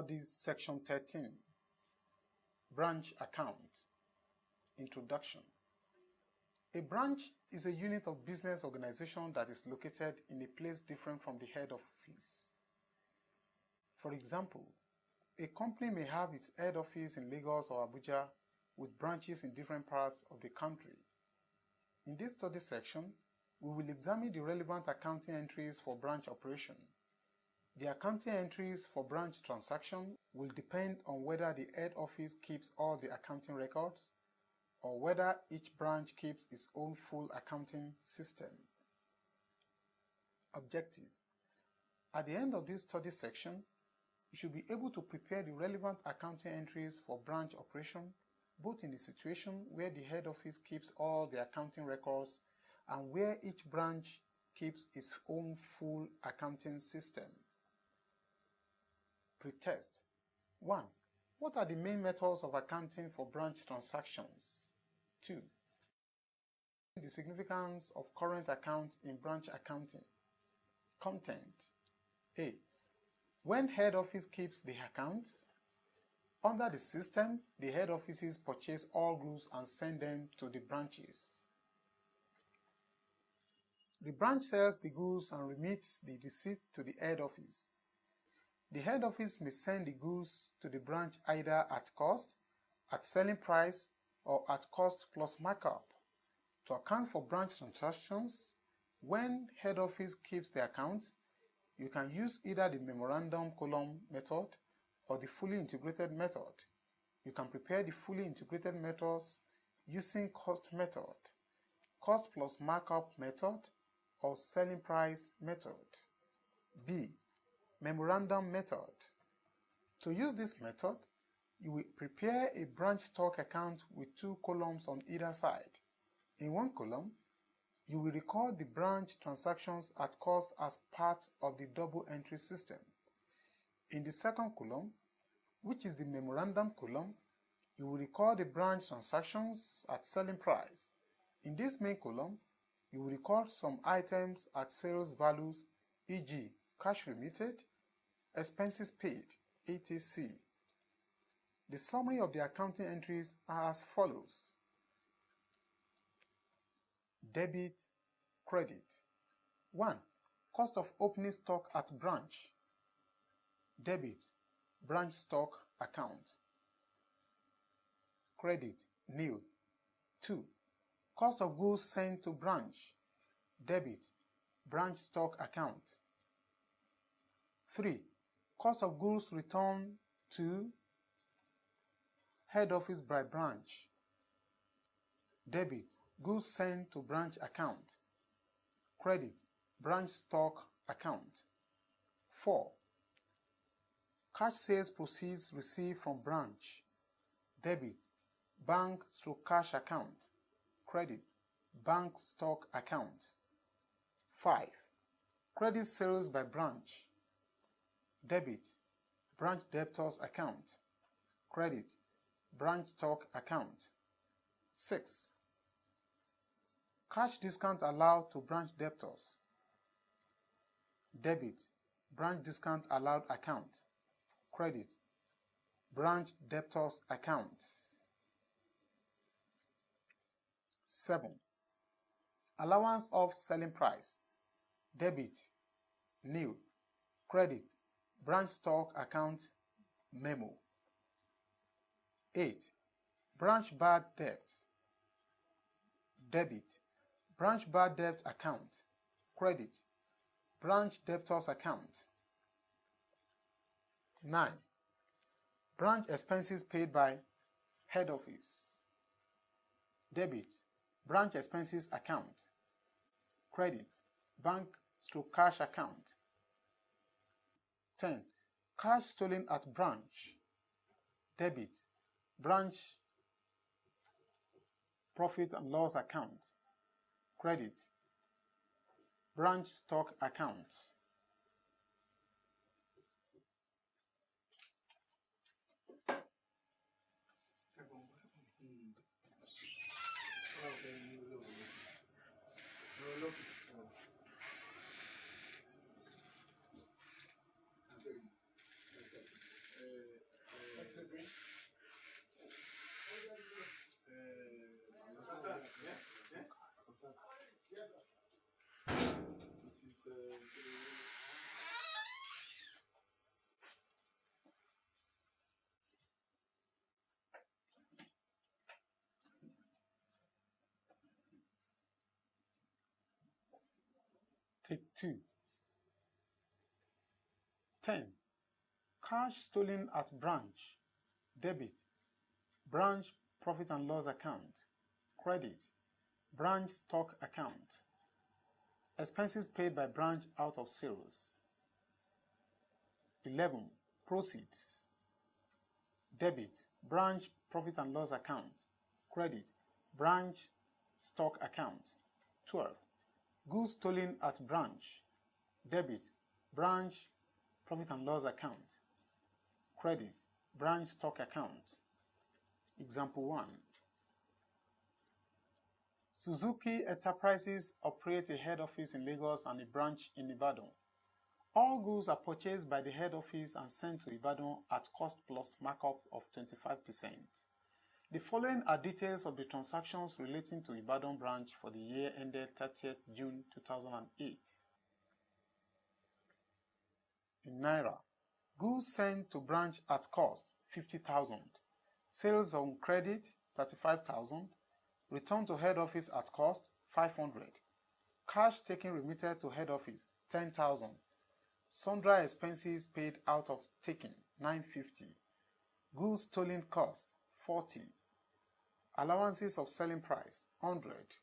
Studies Section 13, Branch Account. Introduction. A branch is a unit of business organization that is located in a place different from the head office. For example, a company may have its head office in Lagos or Abuja with branches in different parts of the country. In this study section, we will examine the relevant accounting entries for branch operation. The accounting entries for branch transaction will depend on whether the head office keeps all the accounting records or whether each branch keeps its own full accounting system. Objective. At the end of this study section, you should be able to prepare the relevant accounting entries for branch operation, both in the situation where the head office keeps all the accounting records and where each branch keeps its own full accounting system. Pretest. 1. What are the main methods of accounting for branch transactions? 2. The significance of current account in branch accounting. Content. A. When head office keeps the accounts, under the system, the head offices purchase all goods and send them to the branches. The branch sells the goods and remits the receipt to the head office. The head office may send the goods to the branch either at cost, at selling price, or at cost plus markup. To account for branch transactions, when head office keeps the accounts, you can use either the memorandum column method or the fully integrated method. You can prepare the fully integrated methods using cost method, cost plus markup method, or selling price method. B. Memorandum method. To use this method, you will prepare a branch stock account with two columns on either side. In one column, you will record the branch transactions at cost as part of the double entry system. In the second column, which is the memorandum column, you will record the branch transactions at selling price. In this main column, you will record some items at sales values, e.g. cash remitted, expenses paid, etc. The summary of the accounting entries are as follows. Debit, credit. 1. Cost of opening stock at branch. Debit, branch stock account. Credit, nil. 2. Cost of goods sent to branch. Debit, branch stock account. 3. Cost of goods returned to head office by branch. Debit, goods sent to branch account. Credit, branch stock account. 4. Cash sales proceeds received from branch. Debit, bank/cash account. Credit, bank stock account. 5. Credit sales by branch. Debit, branch debtors account. Credit, branch stock account. 6. Cash discount allowed to branch debtors. Debit, branch discount allowed account. Credit, branch debtors account. 7. Allowance of selling price. Debit, nil. Credit, branch stock account memo. 8. Branch bad debt. Debit, branch bad debt account. Credit, branch debtors account. 9. Branch expenses paid by head office. Debit, branch expenses account. Credit, bank/cash account. 10. Cash stolen at branch. Debit, branch profit and loss account. Credit, branch stock account. Take 2. 10. Cash stolen at branch. Debit. Branch profit and loss account. Credit. Branch stock account. Expenses paid by branch out of sales. 11. Proceeds. Debit. Branch profit and loss account. Credit. Branch stock account. 12. Goods stolen at branch. Debit. Branch profit and loss account. Credit. Branch stock account. Example 1. Suzuki Enterprises operate a head office in Lagos and a branch in Ibadan. All goods are purchased by the head office and sent to Ibadan at cost plus markup of 25%. The following are details of the transactions relating to Ibadan branch for the year ended 30th June 2008. In Naira, goods sent to branch at cost 50,000, sales on credit 35,000, return to head office at cost 500, cash taken remitted to head office 10,000, sundry expenses paid out of taking 950, goods stolen cost 40, allowances of selling price 100.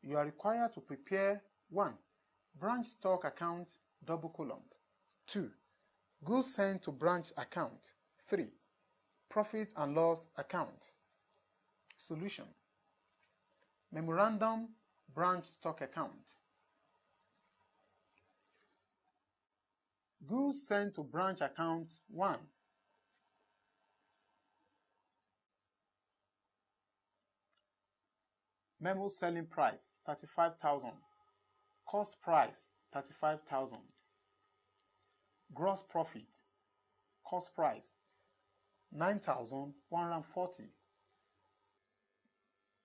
You are required to prepare 1. Branch stock account : 2. Goods sent to branch account. 3. Profit and loss account. Solution: Memorandum branch stock account. Goods sent to branch account. 1. Memo selling price 35,000. Cost price 35,000. Gross profit. Cost price 9,140.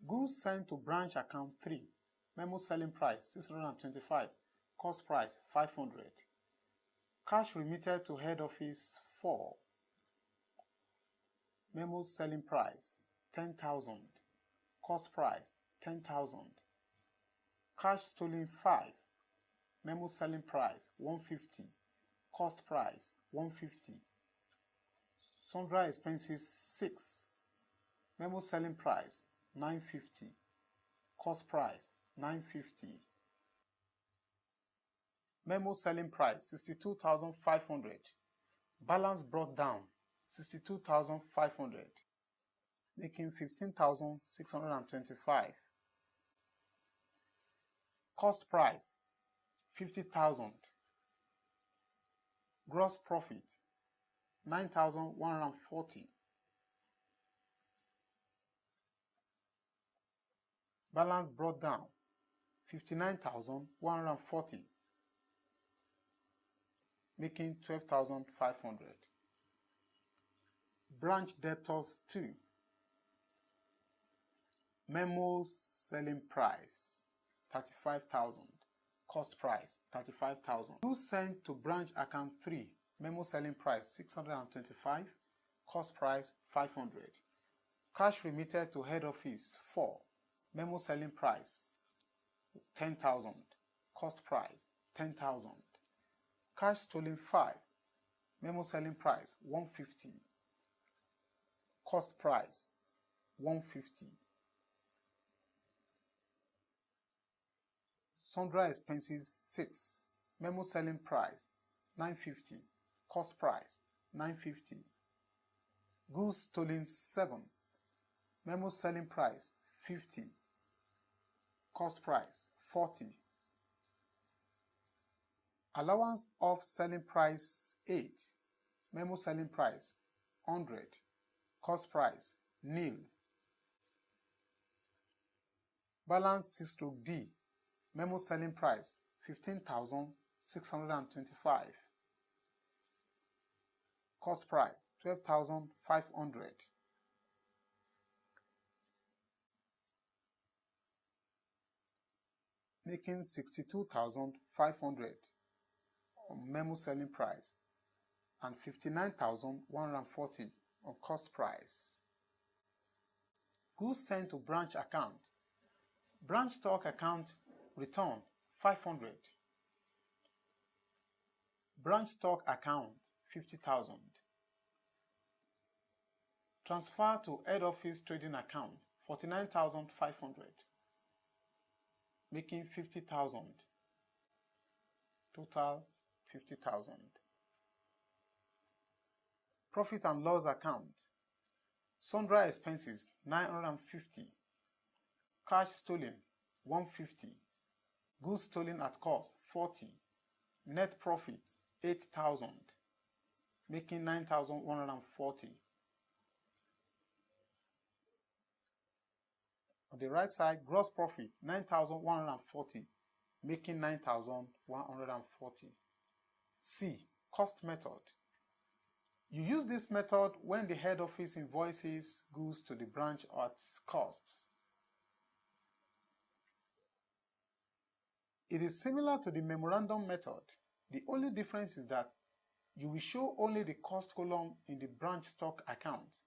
Goods sent to branch account. 3. Memo selling price 625. Cost price 500. Cash remitted to head office. 4. Memo selling price 10,000. Cost price 10,000. Cash stolen. 5. Memo selling price 150. Cost price 150. Sundry expenses. 6. Memo selling price 950. Cost price 950. Memo selling price 62,500. Balance brought down 62,500, making 15,625. Cost price 50,000. Gross profit 9,140. Balance brought down 59,140, making 12,500. Branch debtors. 2. Memo selling price 35,000. Cost price 35,000. Goods sent to branch account. 3. Memo selling price 625. Cost price 500. Cash remitted to head office. 4. Memo selling price 10,000. Cost price 10,000. Cash stolen. 5. Memo selling price 150. Cost price 150. Sundry expenses. 6. Memo selling price 950. Cost price 950. Goods stolen. 7. Memo selling price 50. Cost price 40. Allowance of selling price 8. Memo selling price 100. Cost price nil. Balance C/D. Memo selling price 15,625. Cost price 12,500. Making 62,500 on memo selling price and 59,140 on cost price. Goods sent to branch account. Branch stock account returned 500. Branch stock account 50,000. Transfer to head office trading account 49,500, making 50,000. Total 50,000. Profit and loss account. Sundry expenses 950. Cash stolen 150. Goods stolen at cost 40. Net profit 8,000, making 9,140. On the right side, gross profit 9,140, making 9,140. C. Cost method. You use this method when the head office invoices goods to the branch at cost. It is similar to the memorandum method. The only difference is that you will show only the cost column in the branch stock account.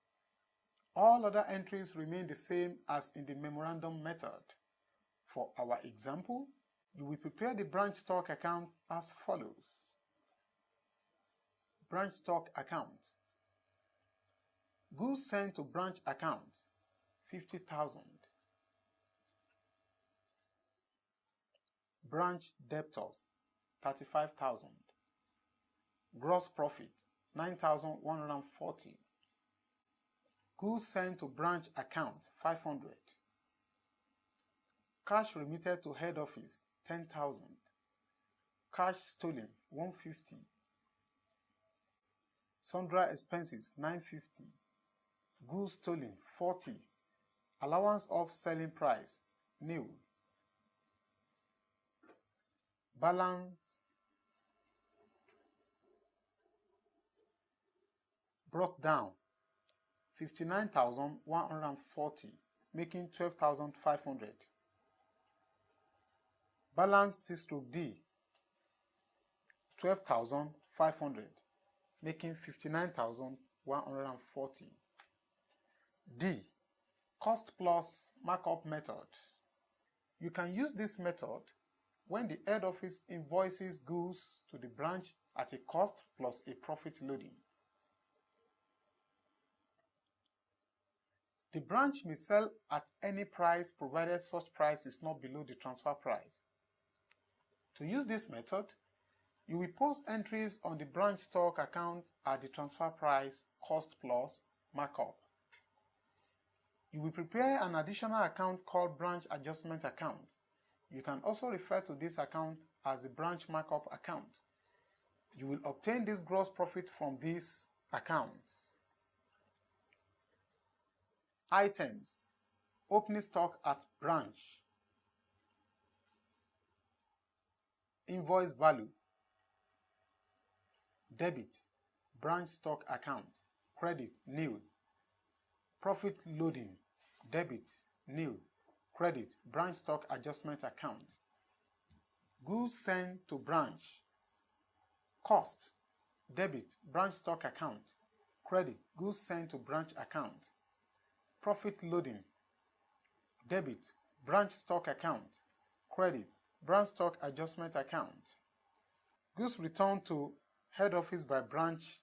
All other entries remain the same as in the memorandum method. For our example, you will prepare the branch stock account as follows. Branch stock account. Goods sent to branch account 50,000. Branch debtors 35,000. Gross profit 9,140. Goods sent to branch account 500. Cash remitted to head office 10,000. Cash stolen 150. Sundry expenses 950. Goods stolen 40. Allowance of selling price nil. Balance brought down 59,140, making 12,500. Balance C/D 12,500, making 59,140. D. Cost plus markup method. You can use this method when the head office invoices goods to the branch at a cost plus a profit loading. The branch may sell at any price provided such price is not below the transfer price. To use this method, you will post entries on the branch stock account at the transfer price cost plus markup. You will prepare an additional account called branch adjustment account. You can also refer to this account as the branch markup account. You will obtain this gross profit from these accounts. Items. Opening stock at branch. Invoice value. Debit. Branch stock account. Credit nil. Profit loading. Debit nil. Credit branch stock adjustment account. Goods sent to branch. Cost. Debit branch stock account. Credit goods sent to branch account. Profit loading. Debit branch stock account. Credit branch stock adjustment account. Goods returned to head office by branch.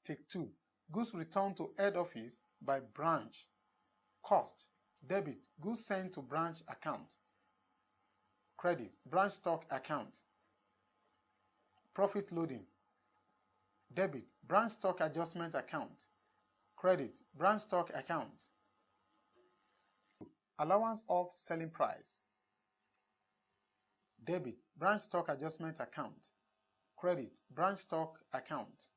Take 2. Goods returned to head office by branch. Cost. Debit goods sent to branch account. Credit branch stock account. Profit loading. Debit branch stock adjustment account. Credit branch stock account. Allowance of selling price. Debit branch stock adjustment account. Credit branch stock account.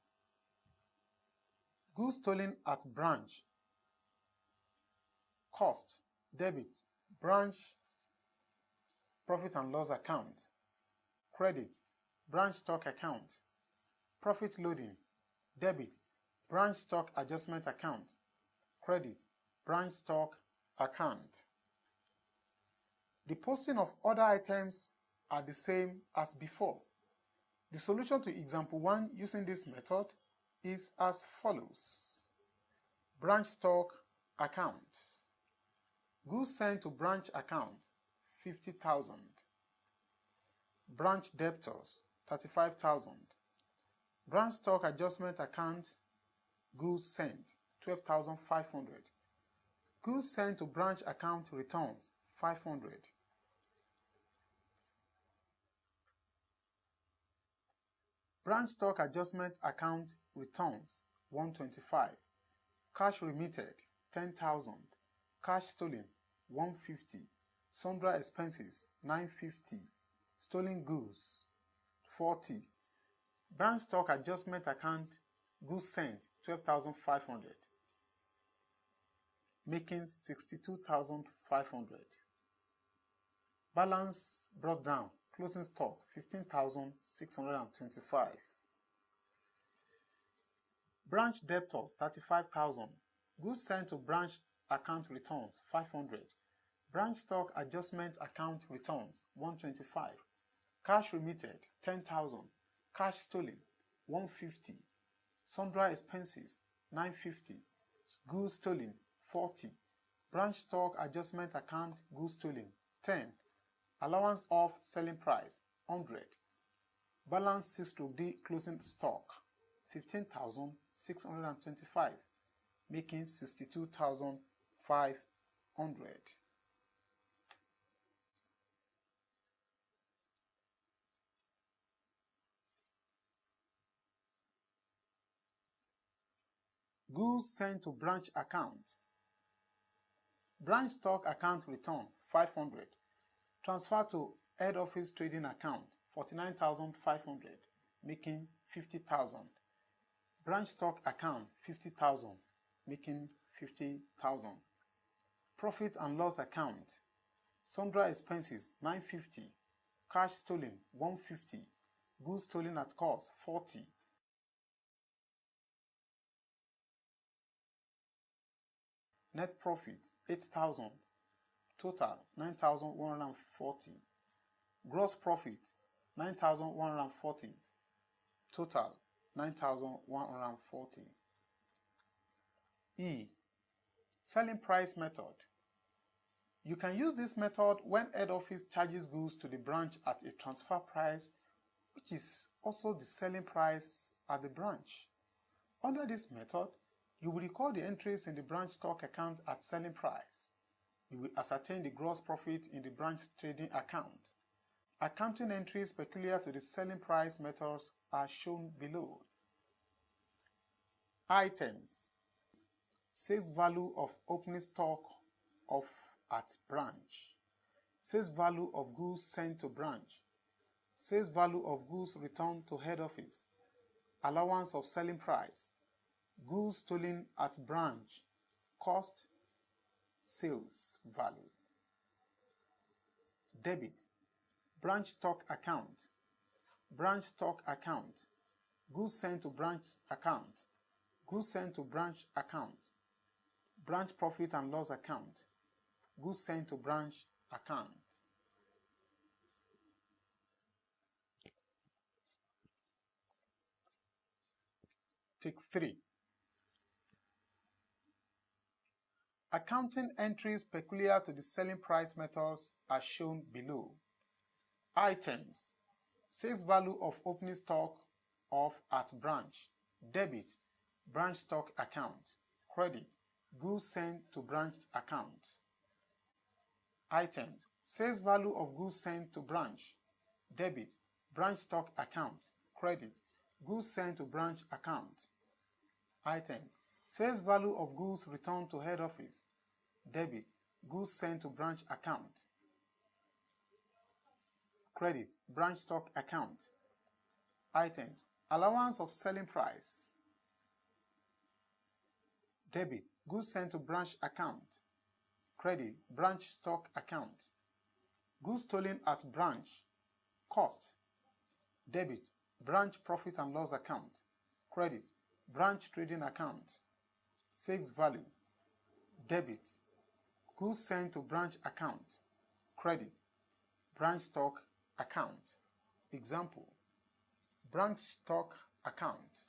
Goods stolen at branch. Cost. Debit branch profit and loss account. Credit branch stock account. Profit loading. Debit branch stock adjustment account. Credit branch stock account. The posting of other items are the same as before. The solution to example 1 using this method is as follows. Branch stock account. Goods sent to branch account 50,000. Branch debtors, 35,000. Branch stock adjustment account, goods sent, 12,500. Goods sent to branch account returns, 500. Branch stock adjustment account returns, 125. Cash remitted, 10,000. Cash stolen, 150. Sundry expenses, 950. Stolen goods, 40. Branch stock adjustment account goods sent, 12,500. Making 62,500. Balance brought down, closing stock, 15,625. Branch debtors, 35,000. Goods sent to branch account returns, 500. Branch stock adjustment account returns, 125. Cash remitted, 10,000. Cash stolen, 150. Sundry expenses, 950. Goods stolen, 40. Branch stock adjustment account goods stolen, 10. Allowance of selling price, 100. Balance 6/D closing stock, 15,625, making 62,500. Goods sent to branch account. Branch stock account return, 500. Transfer to head office trading account, 49,500, making 50,000. Branch stock account, 50,000, making 50,000. Profit and loss account. Sundry expenses, 950. Cash stolen, 150. Goods stolen at cost, 40. Net profit, 8,000. Total, 9,140. Gross profit, 9,140. Total, 9,140. E. Selling price method. You can use this method when head office charges goods to the branch at a transfer price, which is also the selling price at the branch. Under this method, you will record the entries in the branch stock account at selling price. You will ascertain the gross profit in the branch trading account. Accounting entries peculiar to the selling price methods are shown below. Items. Sales value of opening stock of at branch. Sales value of goods sent to branch. Sales value of goods returned to head office. Allowance of selling price. Goods stolen at branch. Cost. Sales value. Debit. Branch stock account. Branch stock account. Goods sent to branch account. Goods sent to branch account. Branch profit and loss account. Goods sent to branch account. Take 3. Accounting entries peculiar to the selling price methods are shown below. Items. Sales value of opening stock of at branch. Debit. Branch stock account. Credit. Goods sent to branch account. Items. Sales value of goods sent to branch. Debit. Branch stock account. Credit. Goods sent to branch account. Item. Sales value of goods returned to head office. Debit. Goods sent to branch account. Credit. Branch stock account. Items. Allowance of selling price. Debit. Goods sent to branch account. Credit. Branch stock account. Goods stolen at branch. Cost. Debit. Branch profit and loss account. Credit. Branch trading account. Sales value. Debit. Goods sent to branch account. Credit. Branch stock account. Example. Branch stock account.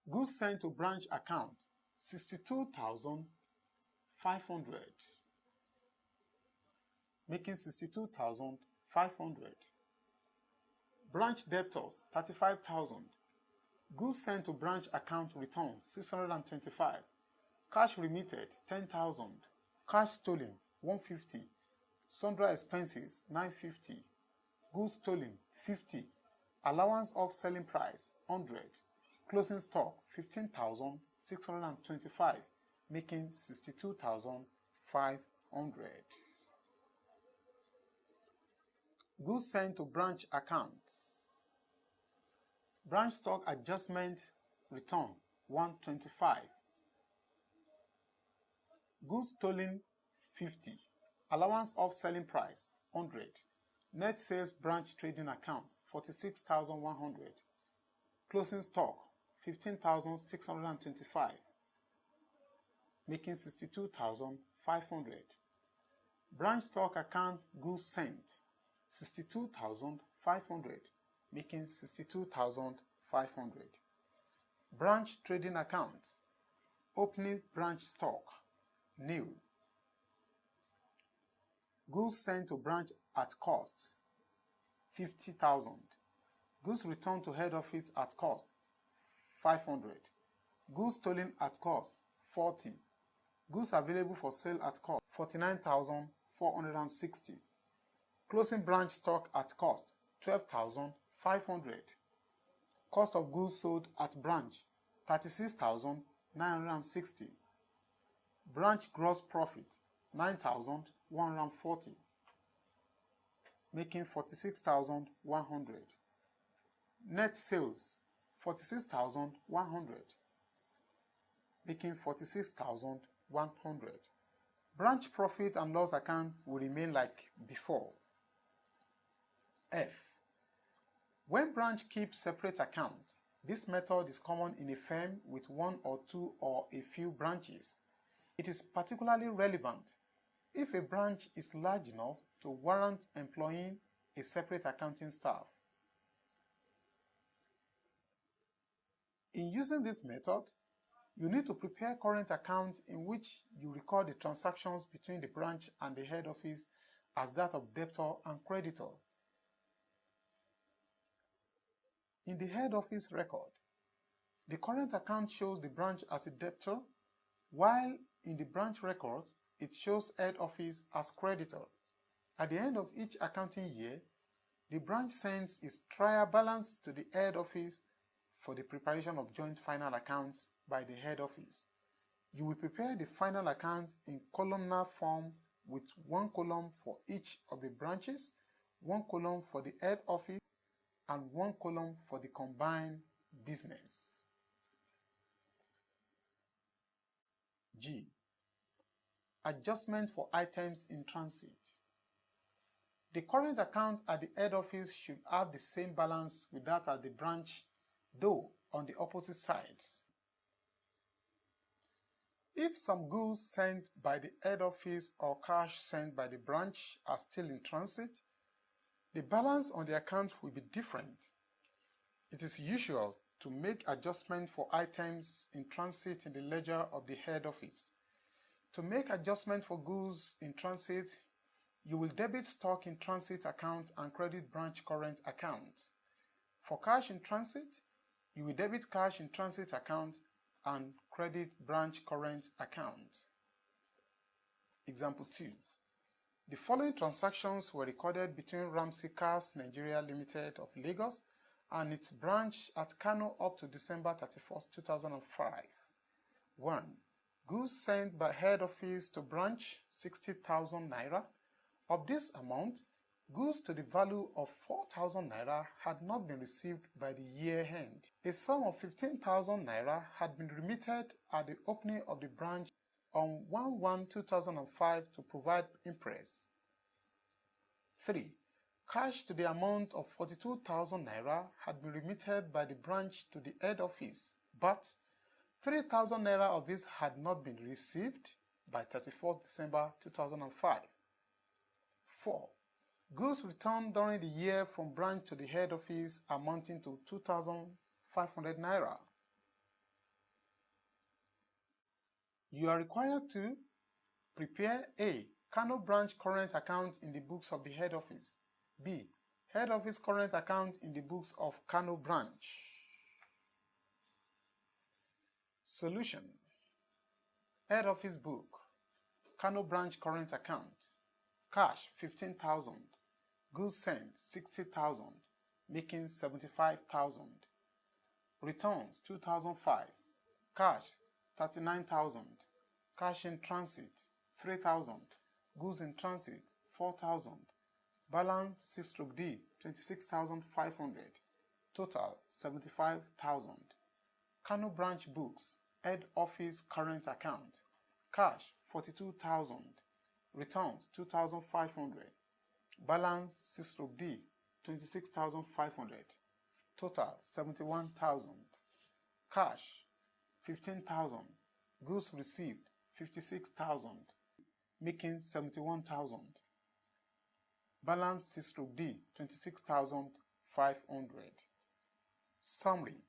Goods sent to branch account, 62,500. making 62,500. Branch debtors 35,000. Goods sent to branch account returns 625. Cash remitted 10,000. Cash stolen 150. Sundry expenses 950. Goods stolen 50. Allowance of selling price 100. Closing stock 15,625, making 62,500. Goods sent to branch account. Branch stock adjustment return 125. Goods stolen 50. Allowance of selling price 100. Net sales branch trading account 46,100. Closing stock 15,625, making 62,500. Branch stock account goods sent 62,500, making 62,500. Branch trading account. Opening branch stock new. Goods sent to branch at cost 50,000. Goods returned to head office at cost 500. Goods stolen at cost 40. Goods available for sale at cost 49,460. Closing branch stock at cost 12,500. Cost of goods sold at branch 36,960. Branch gross profit 9,140, making 46,100. Net sales 46,100, making 46,100. Branch profit and loss account will remain like before. F. When branch keeps separate accounts, this method is common in a firm with one or two or a few branches. It is particularly relevant if a branch is large enough to warrant employing a separate accounting staff. In using this method, you need to prepare current accounts in which you record the transactions between the branch and the head office as that of debtor and creditor. In the head office record, the current account shows the branch as a debtor, while in the branch records, it shows head office as creditor. At the end of each accounting year, the branch sends its trial balance to the head office for the preparation of joint final accounts by the head office. You will prepare the final account in columnar form with one column for each of the branches, one column for the head office, and one column for the combined business. G. Adjustment for items in transit. The current account at the head office should have the same balance with that at the branch, though on the opposite sides. If some goods sent by the head office or cash sent by the branch are still in transit, the balance on the account will be different. It is usual to make adjustment for items in transit in the ledger of the head office. To make adjustment for goods in transit, you will debit stock in transit account and credit branch current account. For cash in transit, you will debit cash in transit account and credit branch current account. Example 2. The following transactions were recorded between Ramsey Cars Nigeria Limited of Lagos and its branch at Kano up to December 31, 2005. 1. Goods sent by head office to branch 60,000 naira. Of this amount, goods to the value of 4,000 naira had not been received by the year end. A sum of 15,000 naira had been remitted at the opening of the branch on 1/1/2005 to provide impress. 3. Cash to the amount of 42,000 naira had been remitted by the branch to the head office, but 3,000 naira of this had not been received by 31st December 2005. 4. Goods returned during the year from branch to the head office amounting to 2,500 naira. You are required to prepare A. Kano branch current account in the books of the head office. B. Head office current account in the books of Kano branch. Solution. Head office book. Kano branch current account. Cash 15,000. Goods sent 60,000, making 75,000. Returns 2005. Cash 39,000. Cash in transit 3,000. Goods in transit 4,000. Balance C/D 26,500. Total 75,000. Kano branch books. Head office current account. Cash 42,000. Returns 2,500. Balance C/D 26,500. Total 71,000. Cash 15,000. Goods received 56,000, making 71,000. Balance C/D 26,500. Summary.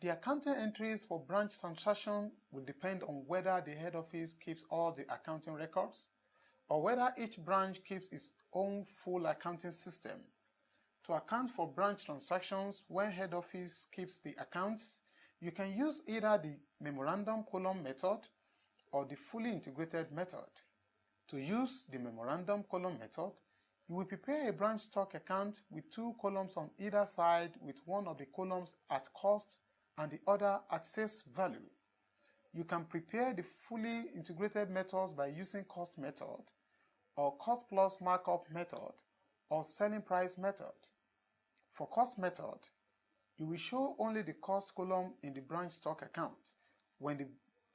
The accounting entries for branch transaction will depend on whether the head office keeps all the accounting records or whether each branch keeps its own full accounting system. To account for branch transactions when head office keeps the accounts, you can use either the memorandum column method or the fully integrated method. To use the memorandum column method, you will prepare a branch stock account with two columns on either side, with one of the columns at cost and the other at sales value. You can prepare the fully integrated methods by using cost method or cost plus markup method or selling price method. For cost method, you will show only the cost column in the branch stock account. When the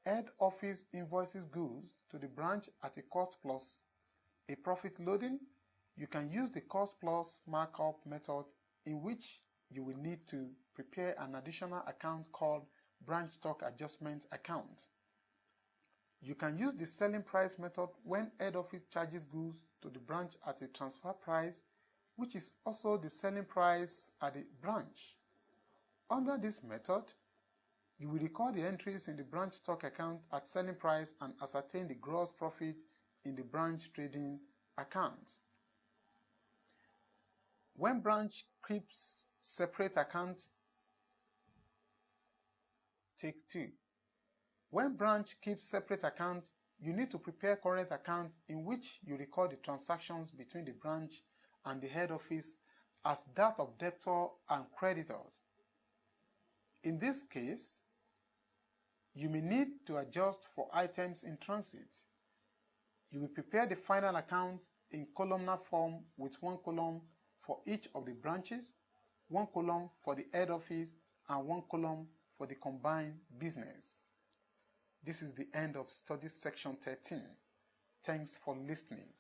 head office invoices goods to the branch at a cost plus a profit loading, you can use the cost plus markup method, in which you will need to prepare an additional account called branch stock adjustment account. You can use the selling price method when head office charges goods to the branch at a transfer price, which is also the selling price at the branch. Under this method, you will record the entries in the branch stock account at selling price and ascertain the gross profit in the branch trading account. When branch keeps separate account, take 2. When branch keeps separate account, you need to prepare current account in which you record the transactions between the branch and the head office as that of debtor and creditors. In this case, you may need to adjust for items in transit. You will prepare the final account in columnar form with one column for each of the branches, one column for the head office, and one column for the combined business. This is the end of Studies Section 13. Thanks for listening.